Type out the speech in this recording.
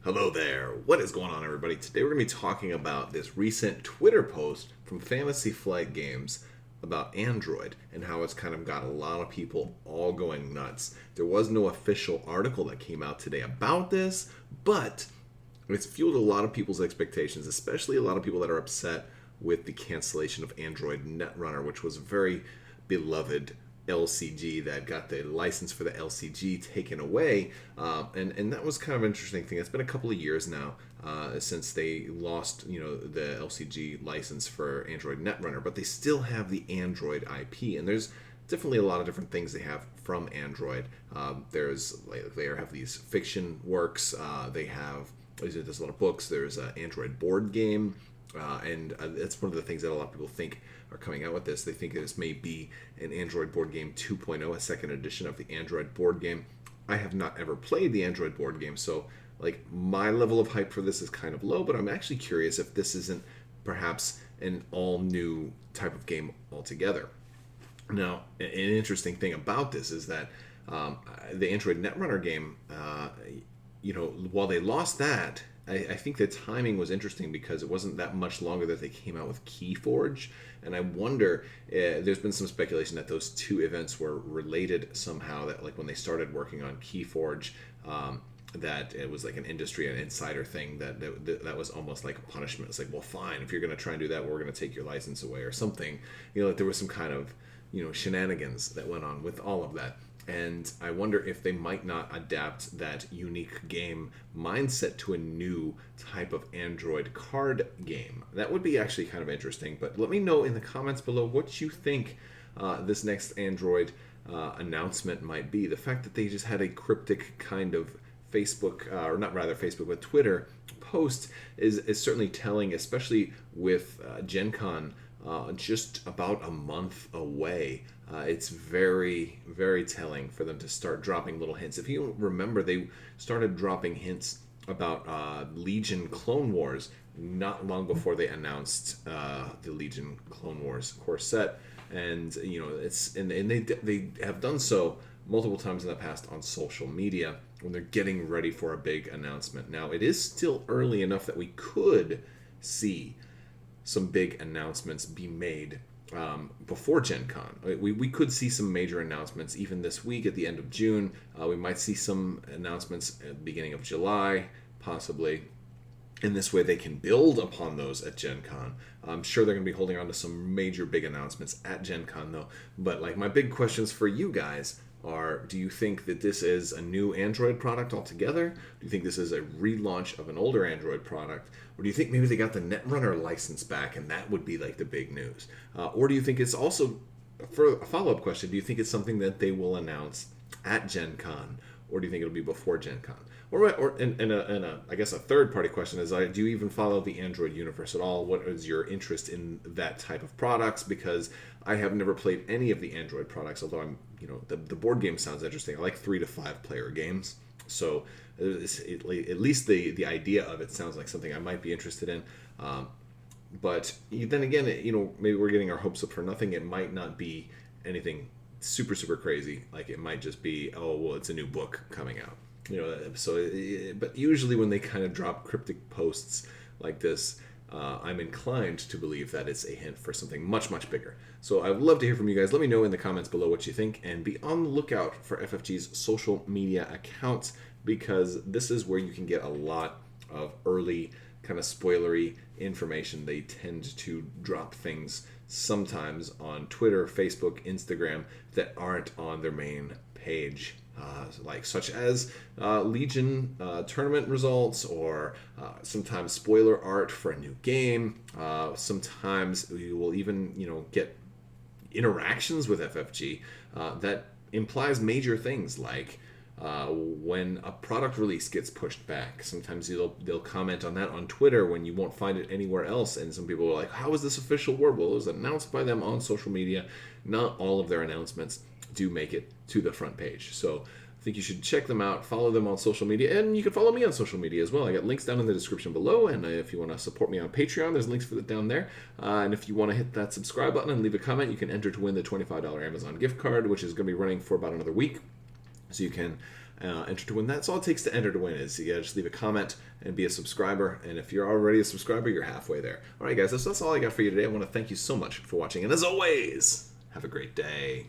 Hello there. What is going on, everybody? Today we're going to be talking about this recent Twitter post from Fantasy Flight Games about Android and how it's kind of got a lot of people all going nuts. There was no official article that came out today about this, but it's fueled a lot of people's expectations, especially a lot of people that are upset with the cancellation of Android Netrunner, which was a very beloved LCG that got the license for the LCG taken away, and that was kind of an interesting thing. It's been a couple of years now since they lost, the LCG license for Android Netrunner, but they still have the Android IP, and there's definitely a lot of different things they have from Android. They have these fiction works. There's a lot of books. There's an Android board game. And that's one of the things that a lot of people think are coming out with this. They think this may be an Android board game 2.0, a second edition of the Android board game. I have not ever played the Android board game, so my level of hype for this is kind of low, but I'm actually curious if this isn't perhaps an all new type of game altogether. Now, an interesting thing about this is that the Android Netrunner game, while they lost that, I think the timing was interesting because it wasn't that much longer that they came out with Keyforge, and I wonder, there's been some speculation that those two events were related somehow, that when they started working on Keyforge, that it was an industry and insider thing, that was almost like a punishment. It's well, fine, if you're going to try and do that, we're going to take your license away or something. There was some kind of shenanigans that went on with all of that. And I wonder if they might not adapt that unique game mindset to a new type of Android card game. That would be actually kind of interesting. But let me know in the comments below what you think this next Android announcement might be. The fact that they just had a cryptic kind of Facebook, or not rather Facebook, but Twitter post is certainly telling, especially with Gen Con just about a month away. It's very, very telling for them to start dropping little hints. If you remember, they started dropping hints about Legion Clone Wars not long before they announced the Legion Clone Wars core set, and they have done so multiple times in the past on social media when they're getting ready for a big announcement. Now, it is still early enough that we could see some big announcements be made before Gen Con. We could see some major announcements even this week at the end of June. We might see some announcements at the beginning of July, possibly. In this way, they can build upon those at Gen Con. I'm sure they're going to be holding on to some major big announcements at Gen Con, though. But my big questions for you guys are, do you think that this is a new Android product altogether? Do you think this is a relaunch of an older Android product? Or do you think maybe they got the Netrunner license back and that would be the big news? Or do you think it's also, for a follow-up question, do you think it's something that they will announce at Gen Con? Or do you think it'll be before Gen Con? I guess a third-party question is, do you even follow the Android universe at all? What is your interest in that type of products? Because I have never played any of the Android products, although the board game sounds interesting. I like 3 to 5 player games, so at least the idea of it sounds like something I might be interested in. But then again, maybe we're getting our hopes up for nothing. It might not be anything super, super crazy. It might just be, oh, well, it's a new book coming out. But usually when they kind of drop cryptic posts like this, I'm inclined to believe that it's a hint for something much, much bigger. So I would love to hear from you guys. Let me know in the comments below what you think, and be on the lookout for FFG's social media accounts, because this is where you can get a lot of early kind of spoilery information. They tend to drop things sometimes on Twitter, Facebook, Instagram that aren't on their main page. Such as Legion tournament results, or sometimes spoiler art for a new game. Sometimes you will even get interactions with FFG that implies major things, like when a product release gets pushed back. Sometimes they'll comment on that on Twitter when you won't find it anywhere else, and some people are like, how is this official word? Well, it was announced by them on social media. Not all of their announcements do make it to the front page, so I think you should check them out, follow them on social media, and you can follow me on social media as well. I got links down in the description below, and if you want to support me on Patreon, there's links for that down there. And if you want to hit that subscribe button and leave a comment, you can enter to win the $25 Amazon gift card, which is going to be running for about another week. So you can enter to win. That's all it takes to enter to win is you gotta just leave a comment and be a subscriber. And if you're already a subscriber, you're halfway there. All right, guys, that's all I got for you today. I want to thank you so much for watching. And as always, have a great day.